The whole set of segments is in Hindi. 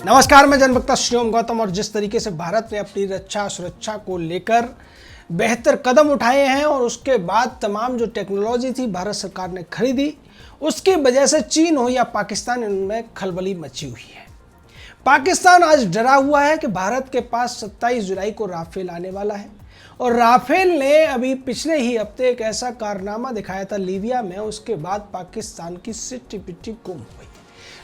नमस्कार, मैं जनभक्ता श्रीओम गौतम। और जिस तरीके से भारत ने अपनी रक्षा सुरक्षा को लेकर बेहतर कदम उठाए हैं और उसके बाद तमाम जो टेक्नोलॉजी थी भारत सरकार ने खरीदी, उसकी वजह से चीन हो या पाकिस्तान, इनमें खलबली मची हुई है। पाकिस्तान आज डरा हुआ है कि भारत के पास 27 जुलाई को राफेल आने वाला है और राफेल ने अभी पिछले ही हफ्ते एक ऐसा कारनामा दिखाया था लीबिया में, उसके बाद पाकिस्तान की सिट्टी पिट्टी गुम हुई।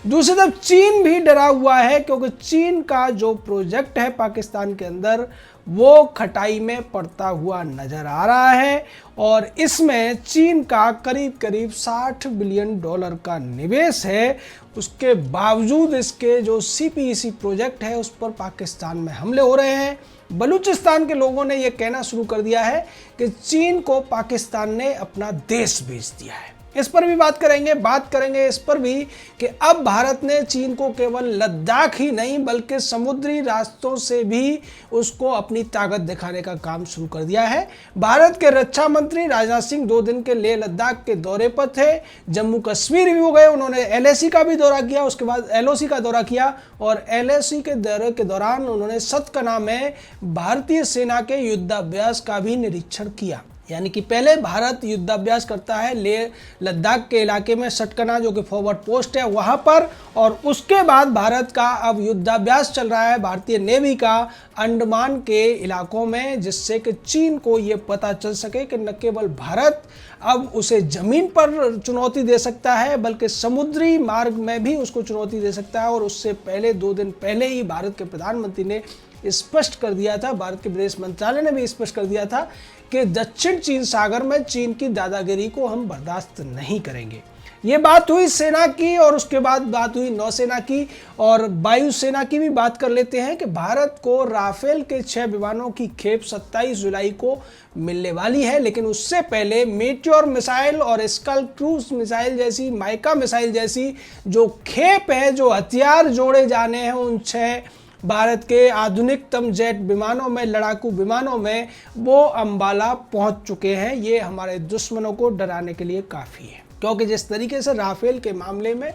दूसरी तरफ चीन भी डरा हुआ है क्योंकि चीन का जो प्रोजेक्ट है पाकिस्तान के अंदर वो खटाई में पड़ता हुआ नजर आ रहा है और इसमें चीन का करीब करीब $60 बिलियन का निवेश है। उसके बावजूद इसके जो CPEC प्रोजेक्ट है उस पर पाकिस्तान में हमले हो रहे हैं। बलूचिस्तान के लोगों ने यह कहना शुरू कर दिया है कि चीन को पाकिस्तान ने अपना देश बेच दिया है। इस पर भी बात करेंगे इस पर भी कि अब भारत ने चीन को केवल लद्दाख ही नहीं बल्कि समुद्री रास्तों से भी उसको अपनी ताकत दिखाने का काम शुरू कर दिया है। भारत के रक्षा मंत्री राजनाथ सिंह 2 दिन के लेह लद्दाख के दौरे पर थे। जम्मू कश्मीर भी हो गए, उन्होंने LAC का भी दौरा किया, उसके बाद LOC का दौरा किया और LAC के दौरे के दौरान उन्होंने सतकना में भारतीय सेना के युद्धाभ्यास का भी निरीक्षण किया। यानी कि पहले भारत युद्धाभ्यास करता है लेह लद्दाख के इलाके में, सटकना जो कि फॉरवर्ड पोस्ट है वहां पर, और उसके बाद भारत का अब युद्धाभ्यास चल रहा है भारतीय नेवी का अंडमान के इलाकों में, जिससे कि चीन को ये पता चल सके कि न केवल भारत अब उसे जमीन पर चुनौती दे सकता है बल्कि समुद्री मार्ग में भी उसको चुनौती दे सकता है। और उससे पहले 2 दिन पहले ही भारत के प्रधानमंत्री ने स्पष्ट कर दिया था, भारत के विदेश मंत्रालय ने भी स्पष्ट कर दिया था कि दक्षिण चीन सागर में चीन की दादागिरी को हम बर्दाश्त नहीं करेंगे। ये बात हुई सेना की और उसके बाद बात हुई नौसेना की और वायुसेना की भी बात कर लेते हैं कि भारत को राफेल के 6 विमानों की खेप 27 जुलाई को मिलने वाली है। लेकिन उससे पहले मेटियोर मिसाइल और स्कल क्रूज मिसाइल जैसी, माइका मिसाइल जैसी जो खेप है, जो हथियार जोड़े जाने हैं उन 6 भारत के आधुनिकतम जेट विमानों में, लड़ाकू विमानों में, वो अंबाला पहुंच चुके हैं। ये हमारे दुश्मनों को डराने के लिए काफ़ी है क्योंकि जिस तरीके से राफेल के मामले में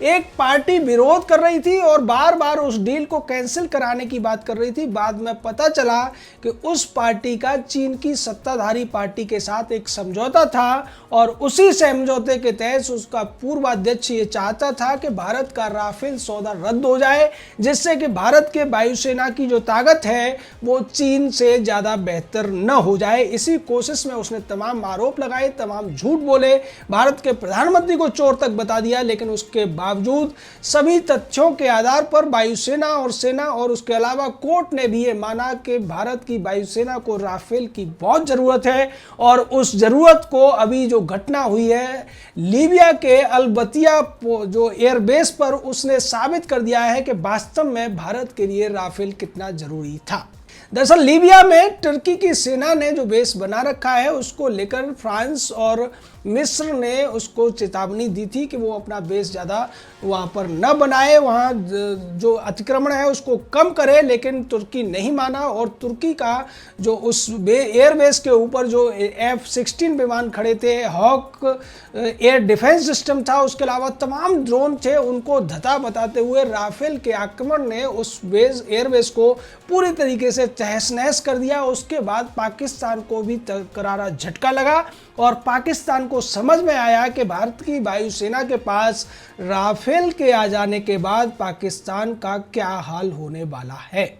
एक पार्टी विरोध कर रही थी और बार बार उस डील को कैंसिल कराने की बात कर रही थी, बाद में पता चला कि उस पार्टी का चीन की सत्ताधारी पार्टी के साथ एक समझौता था और उसी समझौते के तहत उसका पूर्वाध्यक्ष ये चाहता था कि भारत का राफेल सौदा रद्द हो जाए, जिससे कि भारत के वायुसेना की जो ताकत है वो चीन से ज़्यादा बेहतर न हो जाए। इसी कोशिश में उसने तमाम आरोप लगाए, तमाम झूठ बोले, भारत के प्रधानमंत्री को चोर तक बता दिया। लेकिन उसके बावजूद सभी तथ्यों के आधार पर वायुसेना और सेना और उसके अलावा कोर्ट ने भी ये माना कि भारत की वायुसेना को राफेल की बहुत ज़रूरत है और उस ज़रूरत को अभी जो घटना हुई है लीबिया के अलबतिया जो एयरबेस पर, उसने साबित कर दिया है कि वास्तव में भारत के लिए राफेल कितना ज़रूरी था। दरअसल लीबिया में तुर्की की सेना ने जो बेस बना रखा है उसको लेकर फ्रांस और मिस्र ने उसको चेतावनी दी थी कि वो अपना बेस ज़्यादा वहाँ पर न बनाए, वहाँ जो अतिक्रमण है उसको कम करे। लेकिन तुर्की नहीं माना और तुर्की का जो उस एयरबेस के ऊपर जो F-16 विमान खड़े थे, हॉक एयर डिफेंस सिस्टम था, उसके अलावा तमाम ड्रोन थे, उनको धता बताते हुए राफेल के आक्रमण ने उस एयरबेस को पूरी तरीके से तहस नहस कर दिया। उसके बाद पाकिस्तान को भी करारा झटका लगा और पाकिस्तान को समझ में आया कि भारत की वायुसेना के पास राफेल के आ जाने के बाद पाकिस्तान का क्या हाल होने वाला है।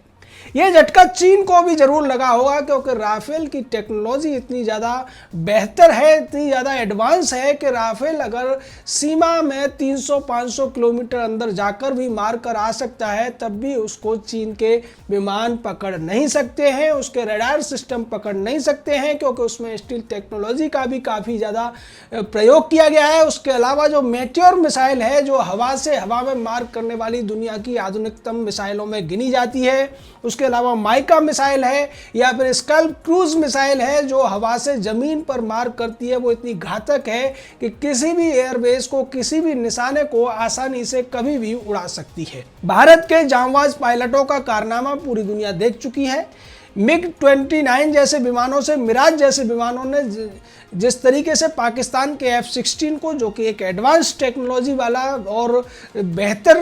यह झटका चीन को भी जरूर लगा होगा क्योंकि राफेल की टेक्नोलॉजी इतनी ज़्यादा बेहतर है, इतनी ज़्यादा एडवांस है कि राफेल अगर सीमा में 300-500 किलोमीटर अंदर जाकर भी मार कर आ सकता है तब भी उसको चीन के विमान पकड़ नहीं सकते हैं, उसके रडार सिस्टम पकड़ नहीं सकते हैं क्योंकि उसमें स्टील टेक्नोलॉजी का भी काफ़ी ज़्यादा प्रयोग किया गया है। उसके अलावा जो मेटियोर मिसाइल है जो हवा में मार करने वाली दुनिया की आधुनिकतम मिसाइलों में गिनी जाती है, उसके अलावा माइका मिसाइल है या फिर स्कल क्रूज मिसाइल है जो हवा से जमीन पर मार करती है, वो इतनी घातक है कि किसी भी एयरबेस को, किसी भी निशाने को आसानी से कभी भी उड़ा सकती है। भारत के जांबाज पायलटों का कारनामा पूरी दुनिया देख चुकी है। MiG-29 जैसे विमानों से, मिराज जैसे विमानों ने जिस तरीके से पाकिस्तान के F-16 को, जो कि एक एडवांस टेक्नोलॉजी वाला और बेहतर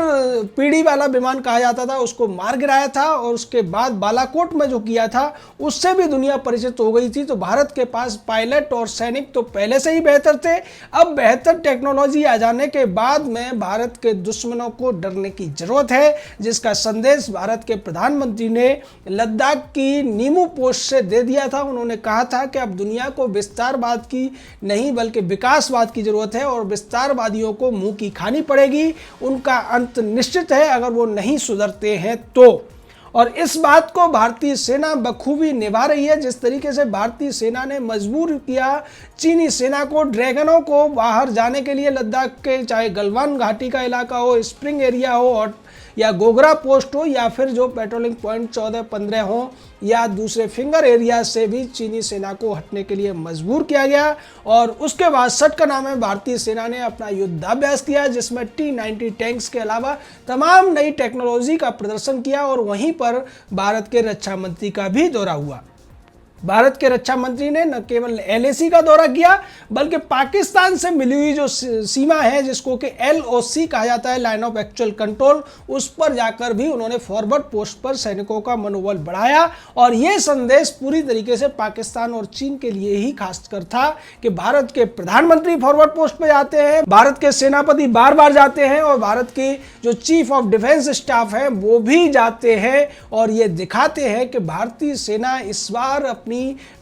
पीढ़ी वाला विमान कहा जाता था, उसको मार गिराया था, और उसके बाद बालाकोट में जो किया था उससे भी दुनिया परिचित हो गई थी। तो भारत के पास पायलट और सैनिक तो पहले से ही बेहतर थे, अब बेहतर टेक्नोलॉजी आ जाने के बाद में भारत के दुश्मनों को डरने की जरूरत है, जिसका संदेश भारत के प्रधानमंत्री ने लद्दाख की नीमू पोस्ट से दे दिया था। उन्होंने कहा था कि अब दुनिया को विस्तारवाद की नहीं बल्कि विकासवाद की जरूरत है, और विस्तारवादियों को मुंह की खानी पड़ेगी, उनका अंत निश्चित है अगर वो नहीं सुधरते हैं तो। और इस बात को भारतीय सेना बखूबी निभा रही है। जिस तरीके से भारतीय सेना ने मजबूर किया चीनी सेना को, ड्रैगनों को बाहर जाने के लिए लद्दाख के, चाहे गलवान घाटी का इलाका हो, स्प्रिंग एरिया हो, और या गोगरा पोस्ट हो, या फिर जो पेट्रोलिंग पॉइंट 14-15 हो, या दूसरे फिंगर एरिया से भी चीनी सेना को हटने के लिए मजबूर किया गया। और उसके बाद सटकना में भारतीय सेना ने अपना युद्धाभ्यास किया, जिसमें T-90 टैंक्स के अलावा तमाम नई टेक्नोलॉजी का प्रदर्शन किया, और वहीं पर भारत के रक्षा मंत्री का भी दौरा हुआ। भारत के रक्षा मंत्री ने न केवल LAC का दौरा किया, बल्कि पाकिस्तान से मिली हुई जो सीमा है, जिसको कि LOC कहा जाता है, लाइन ऑफ एक्चुअल कंट्रोल, उस पर जाकर भी उन्होंने फॉरवर्ड पोस्ट पर सैनिकों का मनोबल बढ़ाया। और यह संदेश पूरी तरीके से पाकिस्तान और चीन के लिए ही खासकर था कि भारत के प्रधानमंत्री फॉरवर्ड पोस्ट पर जाते हैं, भारत के सेनापति बार बार जाते हैं, और भारत के जो चीफ ऑफ डिफेंस स्टाफ है वो भी जाते हैं, और ये दिखाते हैं कि भारतीय सेना इस बार अपनी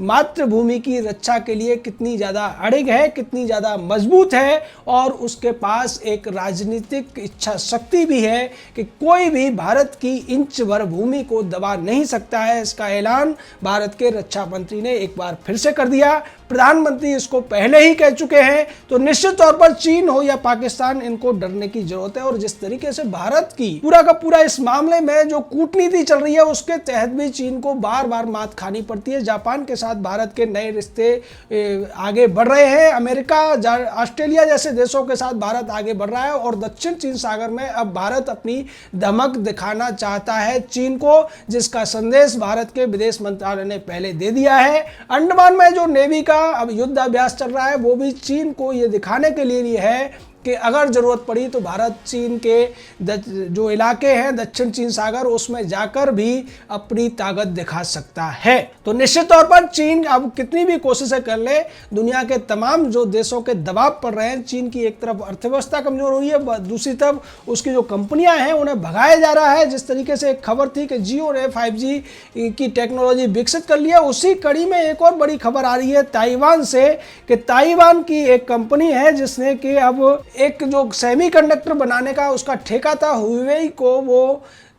मातृभूमि की रक्षा के लिए कितनी ज्यादा अड़िग है, कितनी ज्यादा मजबूत है, और उसके पास एक राजनीतिक इच्छा शक्ति भी है कि कोई भी भारत की इंच भर भूमि को दबा नहीं सकता है। इसका ऐलान भारत के रक्षा मंत्री ने एक बार फिर से कर दिया। प्रधानमंत्री इसको पहले ही कह चुके हैं। तो निश्चित तौर पर चीन हो या पाकिस्तान, इनको डरने की जरूरत है। और जिस तरीके से भारत की पूरा का पूरा इस मामले में जो कूटनीति चल रही है, उसके तहत भी चीन को बार बार मात खानी पड़ती है। जापान के साथ भारत के नए रिश्ते आगे बढ़ रहे हैं, अमेरिका, ऑस्ट्रेलिया जैसे देशों के साथ भारत आगे बढ़ रहा है, और दक्षिण चीन सागर में अब भारत अपनी धमक दिखाना चाहता है चीन को, जिसका संदेश भारत के विदेश मंत्रालय ने पहले दे दिया है। अंडमान में जो नेवी का अब युद्धाभ्यास चल रहा है, वो भी चीन को ये दिखाने के लिए है कि अगर जरूरत पड़ी तो भारत चीन के जो इलाके हैं दक्षिण चीन सागर, उसमें जाकर भी अपनी ताकत दिखा सकता है। तो निश्चित तौर पर चीन अब कितनी भी कोशिशें कर ले, दुनिया के तमाम जो देशों के दबाव पड़ रहे हैं, चीन की एक तरफ अर्थव्यवस्था कमजोर हुई है, दूसरी तरफ उसकी जो कंपनियां हैं उन्हें भगाया जा रहा है। जिस तरीके से एक खबर थी कि जियो ने 5G की टेक्नोलॉजी विकसित कर लिया, उसी कड़ी में एक और बड़ी खबर आ रही है ताइवान से, कि ताइवान की एक कंपनी है जिसने कि अब एक जो सेमीकंडक्टर बनाने का उसका ठेका था, हुवेई को वो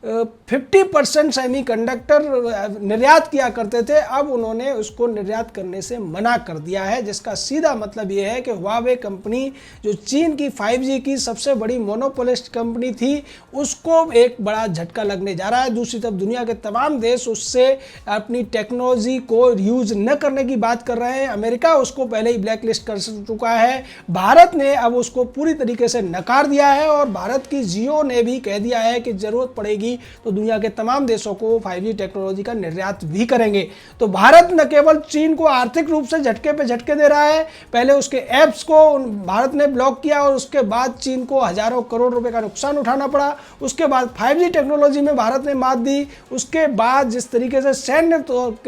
50% सेमीकंडक्टर निर्यात किया करते थे, अब उन्होंने उसको निर्यात करने से मना कर दिया है। जिसका सीधा मतलब ये है कि हुआवे कंपनी जो चीन की 5G की सबसे बड़ी मोनोपोलिस्ट कंपनी थी, उसको एक बड़ा झटका लगने जा रहा है। दूसरी तरफ दुनिया के तमाम देश उससे अपनी टेक्नोलॉजी को यूज न करने की बात कर रहे हैं। अमेरिका उसको पहले ही ब्लैक लिस्ट कर चुका है, भारत ने अब उसको पूरी तरीके से नकार दिया है, और भारत की जियो ने भी कह दिया है कि जरूरत पड़ेगी तो दुनिया के तमाम देशों को 5G टेक्नोलॉजी का निर्यात भी करेंगे। तो भारत न केवल चीन को आर्थिक रूप से झटके पे झटके दे रहा है, पहले उसके ऐप्स को भारत ने ब्लॉक किया, और उसके बाद चीन को हजारों करोड़ रुपए का नुकसान उठाना पड़ा। उसके बाद 5G टेक्नोलॉजी में भारत ने मात दी। उसके बाद जिस तरीके से सैन्य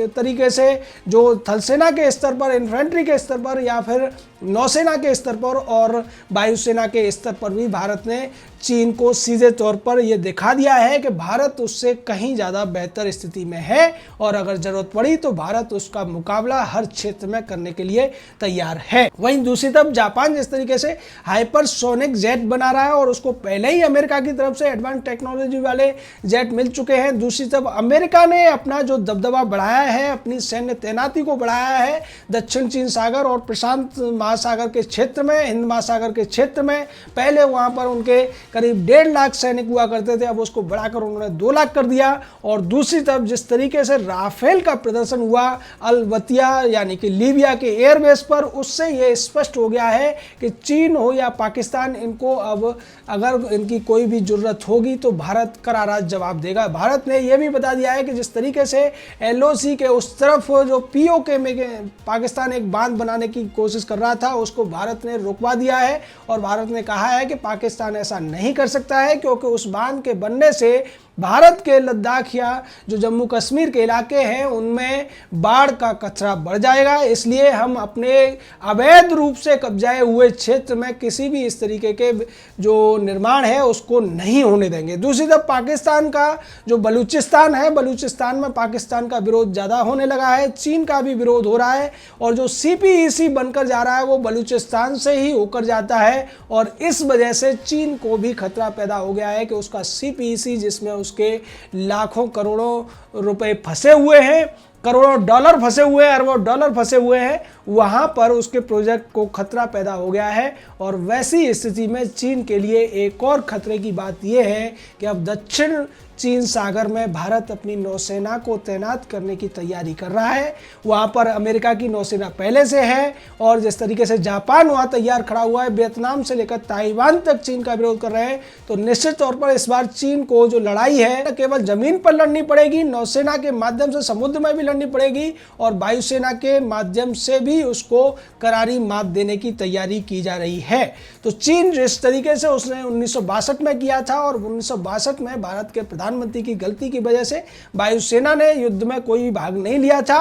तरीके से जो थलसेना के स्तर पर, इन्फेंट्री के स्तर पर, या फिर नौसेना के स्तर पर और वायुसेना के स्तर पर भी भारत ने चीन को सीधे तौर पर यह दिखा दिया है कि भारत उससे कहीं ज़्यादा बेहतर स्थिति में है, और अगर जरूरत पड़ी तो भारत उसका मुकाबला हर क्षेत्र में करने के लिए तैयार है। वहीं दूसरी तरफ जापान जिस तरीके से हाइपरसोनिक जेट बना रहा है, और उसको पहले ही अमेरिका की तरफ से एडवांस टेक्नोलॉजी वाले जेट मिल चुके हैं। दूसरी तरफ अमेरिका ने अपना जो दबदबा बढ़ाया है, अपनी सैन्य तैनाती को बढ़ाया है दक्षिण चीन सागर और प्रशांत महासागर के क्षेत्र में, हिंद महासागर के क्षेत्र में। पहले वहाँ पर उनके करीब 1.5 लाख सैनिक हुआ करते थे, अब उसको बढ़ाकर उन्होंने 2 लाख कर दिया। और दूसरी तरफ जिस तरीके से राफेल का प्रदर्शन हुआ अलवतिया यानी कि लीबिया के एयरबेस पर, उससे ये स्पष्ट हो गया है कि चीन हो या पाकिस्तान, इनको अब अगर इनकी कोई भी जरूरत होगी तो भारत करारा जवाब देगा। भारत ने यह भी बता दिया है कि जिस तरीके से LOC के उस तरफ जो POK में पाकिस्तान एक बांध बनाने की कोशिश कर रहा था, उसको भारत ने रुकवा दिया है। और भारत ने कहा है कि पाकिस्तान ऐसा नहीं कर सकता है, क्योंकि उस बांध के बनने से भारत के लद्दाख या जो जम्मू कश्मीर के इलाके हैं उनमें बाढ़ का खतरा बढ़ जाएगा। इसलिए हम अपने अवैध रूप से कब्जाए हुए क्षेत्र में किसी भी इस तरीके के जो निर्माण है उसको नहीं होने देंगे। दूसरी तरफ पाकिस्तान का जो बलूचिस्तान है, बलूचिस्तान में पाकिस्तान का विरोध ज़्यादा होने लगा है, चीन का भी विरोध हो रहा है। और जो CPEC बनकर जा रहा है वो बलूचिस्तान से ही होकर जाता है। और इस वजह से चीन को भी खतरा पैदा हो गया है कि उसका CPEC, जिसमें उसके लाखों करोड़ों रुपए फंसे हुए हैं, करोड़ों डॉलर फंसे हुए हैं, अरबों डॉलर फंसे हुए हैं, वहां पर उसके प्रोजेक्ट को खतरा पैदा हो गया है। और वैसी स्थिति में चीन के लिए एक और खतरे की बात यह है कि अब दक्षिण चीन सागर में भारत अपनी नौसेना को तैनात करने की तैयारी कर रहा है। वहां पर अमेरिका की नौसेना पहले से है, और जिस तरीके से जापान वहां तैयार खड़ा हुआ है, वियतनाम से लेकर ताइवान तक चीन का विरोध कर रहे हैं। तो निश्चित तौर पर इस बार चीन को जो लड़ाई है न केवल जमीन पर लड़नी पड़ेगी, नौसेना के माध्यम से समुद्र में भी लड़नी पड़ेगी, और वायुसेना के माध्यम से भी उसको करारी मात देने की तैयारी की जा रही है। तो चीन जिस तरीके से उसने 1962 में किया था, और 1962 में भारत के प्रधानमंत्री की गलती की वजह से वायुसेना ने युद्ध में कोई भाग नहीं लिया था,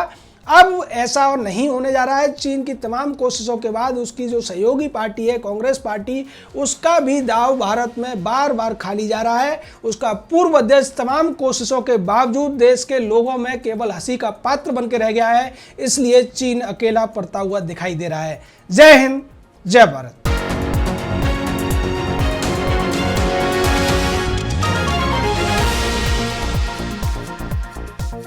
अब ऐसा और नहीं होने जा रहा है। चीन की तमाम कोशिशों के बाद उसकी जो सहयोगी पार्टी है कांग्रेस पार्टी, उसका भी दाव भारत में बार बार खाली जा रहा है। उसका पूर्व अध्यक्ष तमाम कोशिशों के बावजूद देश के लोगों में केवल हंसी का पात्र बन के रह गया है। इसलिए चीन अकेला पड़ता हुआ दिखाई दे रहा है। जय हिंद, जय भारत।